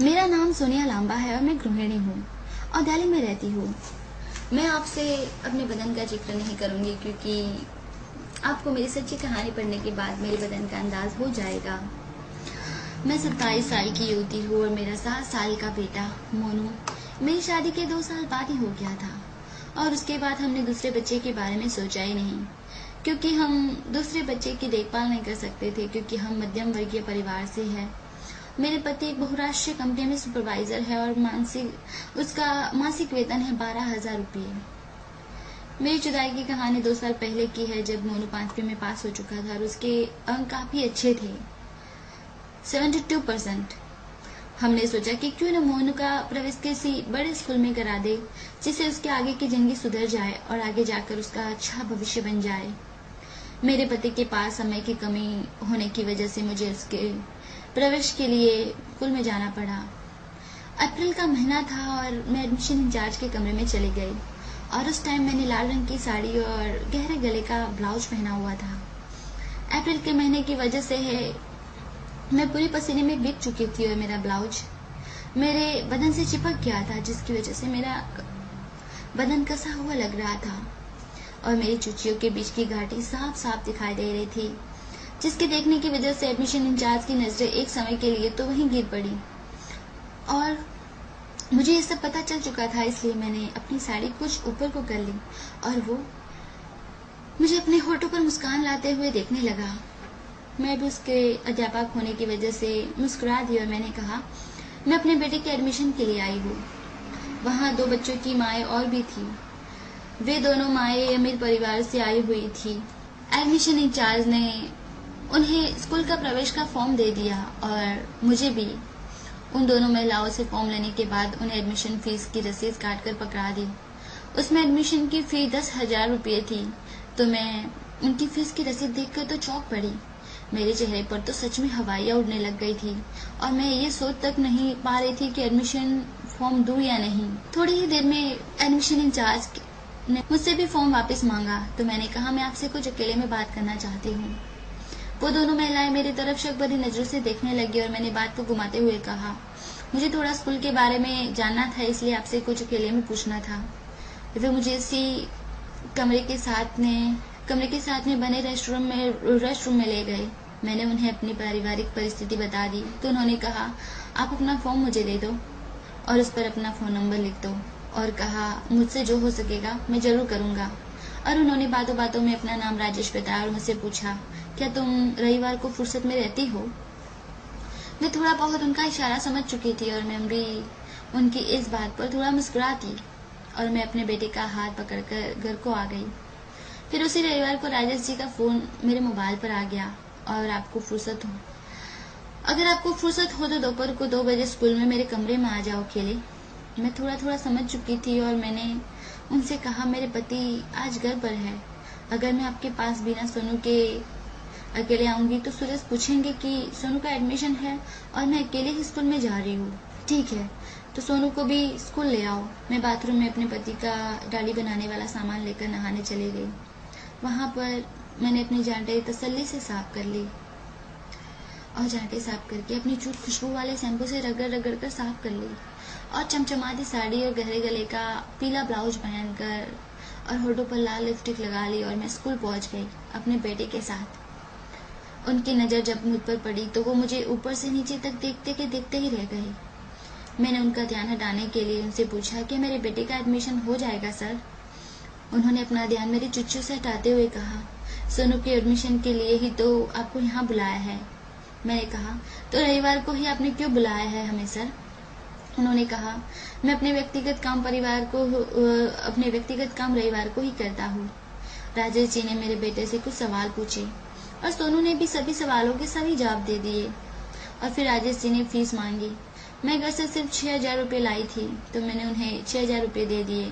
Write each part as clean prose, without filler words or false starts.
मेरा नाम सोनिया लांबा है और मैं गृहिणी हूँ और दिल्ली में रहती हूँ। मैं आपसे अपने बदन का जिक्र नहीं करूँगी क्योंकि आपको मेरी सच्ची कहानी पढ़ने के बाद मेरे बदन का अंदाज हो जाएगा। मैं 27 साल की युवती हूँ और मेरा 7 साल का बेटा मोनू मेरी शादी के 2 साल बाद ही हो गया था और उसके बाद हमने दूसरे बच्चे के बारे में सोचा ही नहीं क्योंकि हम दूसरे बच्चे की देखभाल नहीं कर सकते थे क्योंकि हम मध्यम वर्गीय परिवार से हैं। मेरे पति एक बहुराष्ट्रीय कंपनी में सुपरवाइजर है और उसका मासिक वेतन है 12,000 रुपये। मेरी जुदाई की कहानी 2 साल पहले की है जब मोनू 5वीं में पास हो चुका था और उसके अंक काफी अच्छे थे, 72%। हमने सोचा कि क्यों न मोनू का प्रवेश किसी बड़े स्कूल में करा दे जिससे उसके आगे की जिंदगी सुधर जाए और आगे जाकर उसका अच्छा भविष्य बन जाए। मेरे पति के पास समय की कमी होने की वजह से मुझे उसके प्रवेश के लिए स्कूल में जाना पड़ा। अप्रैल का महीना था और मैं एडमिशन इंचार्ज के कमरे में चली गई और उस टाइम मैंने लाल रंग की साड़ी और गहरे गले का ब्लाउज पहना हुआ था। अप्रैल के महीने की वजह से मैं पूरी पसीने में भीग चुकी थी और मेरा ब्लाउज मेरे बदन से चिपक गया था जिसकी वजह से मेरा बदन कसा हुआ लग रहा था और मेरी चुचियों के बीच की घाटी साफ साफ दिखाई दे रही थी जिसके देखने की वजह से एडमिशन इंचार्ज की नजरें एक समय के लिए तो वहीं गिर पड़ी और मुझे ये सब पता चल चुका था, इसलिए मैंने अपनी साड़ी कुछ ऊपर को कर ली और वो मुझे अपने होठों पर मुस्कान लाते हुए देखने लगा। मैं भी उसके अध्यापक होने की वजह से मुस्कुरा दी और मैंने कहा, मैं अपने बेटे के एडमिशन के लिए आई हूँ। वहाँ 2 बच्चों की माएँ और भी थी। वे दोनों माएँ अमीर परिवार से आई हुई थी। एडमिशन इंचार्ज ने उन्हें स्कूल का प्रवेश का फॉर्म दे दिया और मुझे भी। उन दोनों महिलाओं से फॉर्म लेने के बाद उन्हें एडमिशन फीस की रसीद काट कर पकड़ा दी। उसमें एडमिशन की फी 10,000 रुपये थी तो मैं उनकी फीस की रसीद देखकर तो चौंक पड़ी। मेरे चेहरे पर तो सच में हवाइयाँ उड़ने लग गई थी और मैं ये सोच तक नहीं पा रही थी कि एडमिशन फॉर्म दूं या नहीं। थोड़ी ही देर में एडमिशन इंचार्ज ने मुझसे भी फॉर्म वापस मांगा तो मैंने कहा, मैं आपसे कुछ अकेले में बात करना चाहती हूँ। वो दोनों महिलाएं मेरी तरफ शक भरी नजरों से देखने लगी और मैंने बात को घुमाते हुए कहा, मुझे थोड़ा स्कूल के बारे में जानना था इसलिए आपसे कुछ अकेले में पूछना था। वे मुझे इसी कमरे के साथ में बने रेस्टरूम में ले गए। मैंने उन्हें अपनी पारिवारिक परिस्थिति बता दी तो उन्होंने कहा, आप अपना फॉर्म मुझे दे दो और उस पर अपना फोन नंबर लिख दो और कहा, मुझसे जो हो सकेगा मैं जरूर करूंगा। और उन्होंने बातों बातों में अपना नाम राजेश बताया और मुझसे पूछा, क्या तुम रविवार को फुर्सत में रहती हो? मैं थोड़ा बहुत उनका इशारा समझ चुकी थी और मैं भी उनकी इस बात पर थोड़ा मुस्कुराती और मैं अपने बेटे का हाथ पकड़कर घर को आ गई। फिर उसी रविवार को राजेश जी का फोन मेरे मोबाइल पर आ गया और अगर आपको फुर्सत हो तो दोपहर को 2 बजे स्कूल में मेरे कमरे में आ जाओ अकेले। मैं थोड़ा थोड़ा समझ चुकी थी और मैंने उनसे कहा, मेरे पति आज घर पर है। अगर मैं आपके पास बिना सोनू के अकेले आऊंगी तो सूरज पूछेंगे कि सोनू का एडमिशन है और मैं अकेले ही स्कूल में जा रही हूँ। ठीक है, तो सोनू को भी स्कूल ले आओ। मैं बाथरूम में अपने पति का डाली बनाने वाला सामान लेकर नहाने चली गई। वहां पर मैंने अपनी जांटें तसल्ली से साफ कर ली और जांटें साफ करके अपनी चूत खुशबू वाले शैम्पू से रगड़ रगड़ कर साफ कर ली और चमचमाती साड़ी और गहरे गले का पीला ब्लाउज पहनकर और होठों पर लाल लिपस्टिक लगा ली और मैं स्कूल पहुंच गई अपने बेटे के साथ। उनकी नजर जब मुझ पर पड़ी तो वो मुझे ऊपर से नीचे तक देखते ही रह गए। मैंने उनका ध्यान हटाने के लिए उनसे पूछा कि मेरे बेटे का एडमिशन हो जाएगा सर? उन्होंने अपना ध्यान मेरी चुच्चू से हटाते हुए कहा, सोनू के एडमिशन के लिए ही तो आपको यहाँ बुलाया है। मैंने कहा, तो रविवार को ही आपने क्यों बुलाया है हमें सर? उन्होंने कहा, मैं अपने व्यक्तिगत काम रविवार को ही करता हूँ। राजेश जी ने मेरे बेटे से कुछ सवाल पूछे और सोनू ने भी सभी सवालों के सभी जवाब दे दिए और फिर राजेश जी ने फीस मांगी। मैं घर से सिर्फ 6,000 रुपये लाई थी तो मैंने उन्हें 6,000 रुपये दे दिए।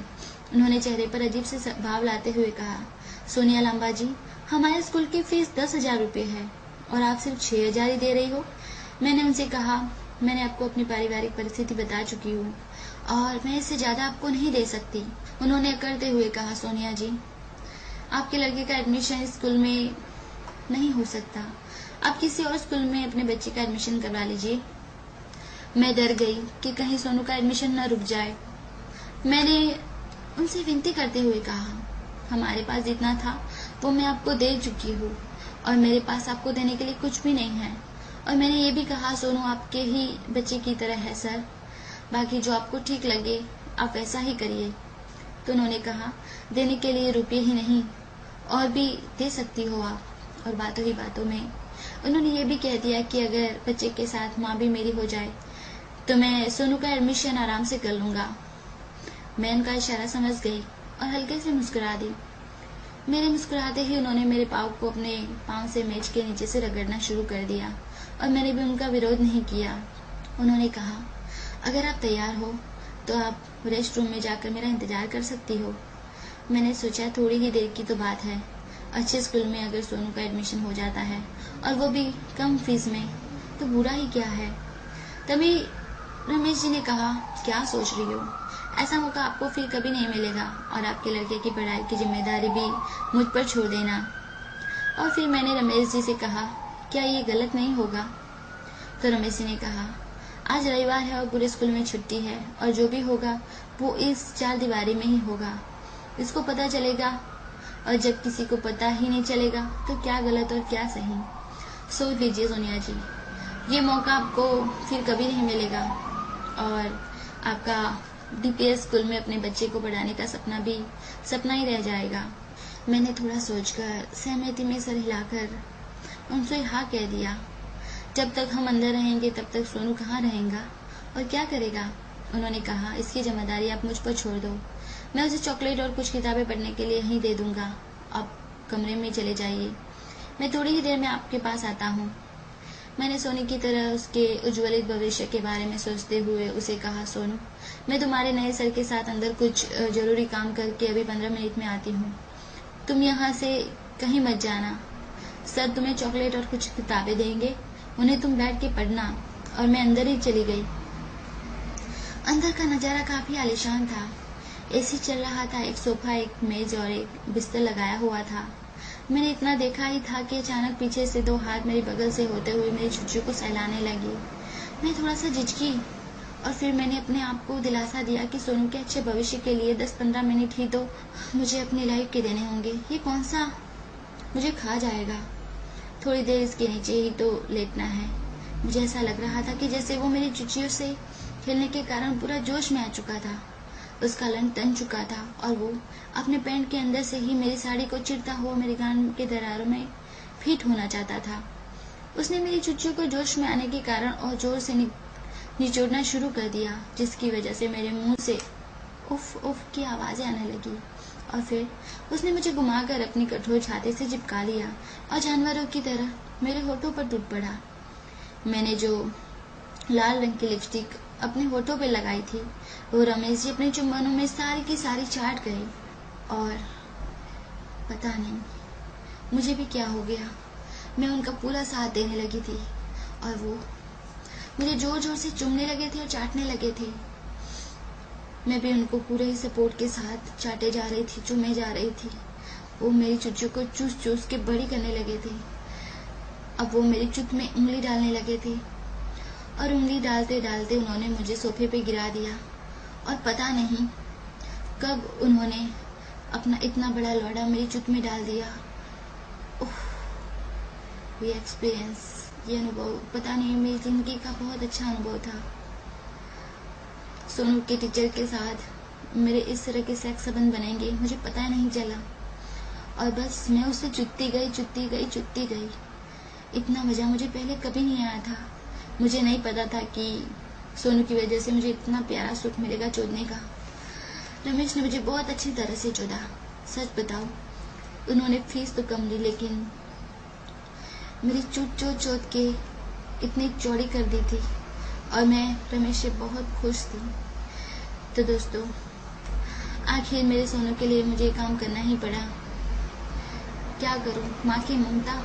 उन्होंने चेहरे पर अजीब से भाव लाते हुए कहा, सोनिया लांबा जी, हमारे स्कूल की फीस 10,000 रुपये है और आप सिर्फ 6,000 ही दे रही हो। मैंने उनसे कहा, मैंने आपको अपनी पारिवारिक परिस्थिति बता चुकी हूँ और मैं इससे ज्यादा आपको नहीं दे सकती। उन्होंने अकड़ते हुए कहा, सोनिया जी, आपके लड़के का एडमिशन स्कूल में नहीं हो सकता। आप किसी और स्कूल में अपने बच्चे का एडमिशन करवा लीजिए। मैं डर गई कि कहीं सोनू का एडमिशन न रुक जाए। मैंने उनसे विनती करते हुए कहा, हमारे पास जितना था वो मैं आपको दे चुकी हूँ और मेरे पास आपको देने के लिए कुछ भी नहीं है। और मैंने ये भी कहा, सोनू आपके ही बच्चे की तरह है सर, बाकी जो आपको ठीक लगे आप वैसा ही करिए। तो उन्होंने कहा, देने के लिए रुपये ही नहीं और भी दे सकती हो आप। और बातों ही बातों में उन्होंने ये भी कह दिया कि अगर बच्चे के साथ माँ भी मेरी हो जाए तो मैं सोनू का एडमिशन आराम से कर लूंगा। मैं उनका इशारा समझ गई और हल्के से मुस्कुरा दी। मेरे मुस्कुराते ही उन्होंने मेरे पाँव को अपने पाँव से मेज के नीचे से रगड़ना शुरू कर दिया और मैंने भी उनका विरोध नहीं किया। उन्होंने कहा, अगर आप तैयार हो तो आप रेस्ट रूम में जाकर मेरा इंतजार कर सकती हो। मैंने सोचा थोड़ी ही देर की तो बात है, अच्छे स्कूल में अगर सोनू का एडमिशन हो जाता है और वो भी कम फीस में तो बुरा ही क्या है। तभी रमेश जी ने कहा, क्या सोच रही हो, ऐसा मौका आपको फिर कभी नहीं मिलेगा और आपके लड़के की पढ़ाई की जिम्मेदारी भी मुझ पर छोड़ देना। और फिर मैंने रमेश जी से कहा, क्या ये गलत नहीं होगा? तो रमेश जी ने कहा, आज रविवार है और पूरे स्कूल में छुट्टी है और जो भी होगा वो इस चार दीवारी में ही होगा। इसको पता चलेगा और जब किसी को पता ही नहीं चलेगा तो क्या गलत और क्या सही। सोच लीजिए सोनिया जी, ये मौका आपको फिर कभी नहीं मिलेगा और आपका डीपीएस स्कूल में अपने बच्चे को पढ़ाने का सपना भी सपना ही रह जाएगा। मैंने थोड़ा सोचकर सहमति में सर हिलाकर उनसे हाँ कह दिया। जब तक हम अंदर रहेंगे तब तक सोनू कहाँ रहेगा और क्या करेगा? उन्होंने कहा, इसकी जिम्मेदारी आप मुझ पर छोड़ दो, मैं उसे चॉकलेट और कुछ किताबें पढ़ने के लिए ही दे दूंगा। आप कमरे में चले जाइए, मैं थोड़ी ही देर में आपके पास आता हूँ। मैंने सोनू की तरह उसके उज्ज्वलित भविष्य के बारे में सोचते हुए उसे कहा, सोनू, मैं तुम्हारे नए सर के साथ अंदर कुछ जरूरी काम करके अभी 15 मिनट में आती हूँ। तुम यहाँ से कहीं मत जाना। सर तुम्हें चॉकलेट और कुछ किताबें देंगे, उन्हें तुम बैठ के पढ़ना। और मैं अंदर ही चली गई। अंदर का नजारा काफी आलीशान था। एसी चल रहा था, एक सोफा, एक मेज और एक बिस्तर लगाया हुआ था। मैंने इतना देखा ही था कि अचानक पीछे से दो हाथ मेरी बगल से होते हुए मेरी छुच्चू को सहलाने लगी। मैं थोड़ा सा झिझकी और फिर मैंने अपने आप को दिलासा दिया कि सोनू के अच्छे भविष्य के लिए 10-15 मिनट ही तो मुझे अपनी लाइफ के देने होंगे। ये कौन सा मुझे खा जाएगा। थोड़ी देर इसके नीचे ही तो लेटना है। मुझे ऐसा लग रहा था कि जैसे वो मेरी चुचियों से खेलने के कारण पूरा जोश में आ चुका था। उसका लन तन चुका था और वो अपने पैंट के अंदर से ही मेरी साड़ी को चिरता हुआ मेरे कान के दरारों में फिट होना चाहता था। उसने मेरी चुचियों को जोश में आने के कारण और जोर से निचोड़ना शुरू कर दिया, जिसकी वजह से मेरे मुंह से उफ उफ की आवाजें आने लगी। और फिर उसने मुझे घुमाकर अपनी कठोर छाती से चिपका लिया और जानवरों की तरह मेरे होठों पर टूट पड़ा। मैंने जो लाल रंग की लिपस्टिक अपने होठों पे लगाई थी वो रमेश जी अपने चुंबनों में सारी की सारी चाट गए। और पता नहीं मुझे भी क्या हो गया, मैं उनका पूरा साथ देने लगी थी और वो मुझे जोर जोर से चूमने लगे थे और चाटने लगे थे। मैं भी उनको पूरे ही सपोर्ट के साथ चाटे जा रही थी, चूमे जा रही थी। वो मेरी चुच्चू को चूस चूस के बड़ी करने लगे थे। अब वो मेरी चुत में उंगली डालने लगे थे और उंगली डालते डालते उन्होंने मुझे सोफे पे गिरा दिया और पता नहीं कब उन्होंने अपना इतना बड़ा लोड़ा मेरी चुत में डाल दिया। ये एक्सपीरियंस, ये अनुभव पता नहीं मेरी जिंदगी का बहुत अच्छा अनुभव था। सोनू के टीचर के साथ मेरे इस तरह के सेक्स संबंध बनेंगे मुझे पता नहीं चला और बस मैं उससे चुत्ती गई। इतना मजा मुझे पहले कभी नहीं आया था। मुझे नहीं पता था कि सोनू की वजह से मुझे इतना प्यारा सुख मिलेगा चोदने का। रमेश ने मुझे बहुत अच्छी तरह से चोदा। सच बताओ, उन्होंने फीस तो कम ली लेकिन मेरी चोट के इतनी चौड़ी कर दी थी और मैं रमेश से बहुत खुश थी। तो दोस्तों, आखिर मेरे सोनू के लिए मुझे काम करना ही पड़ा। क्या करूं, माँ की ममता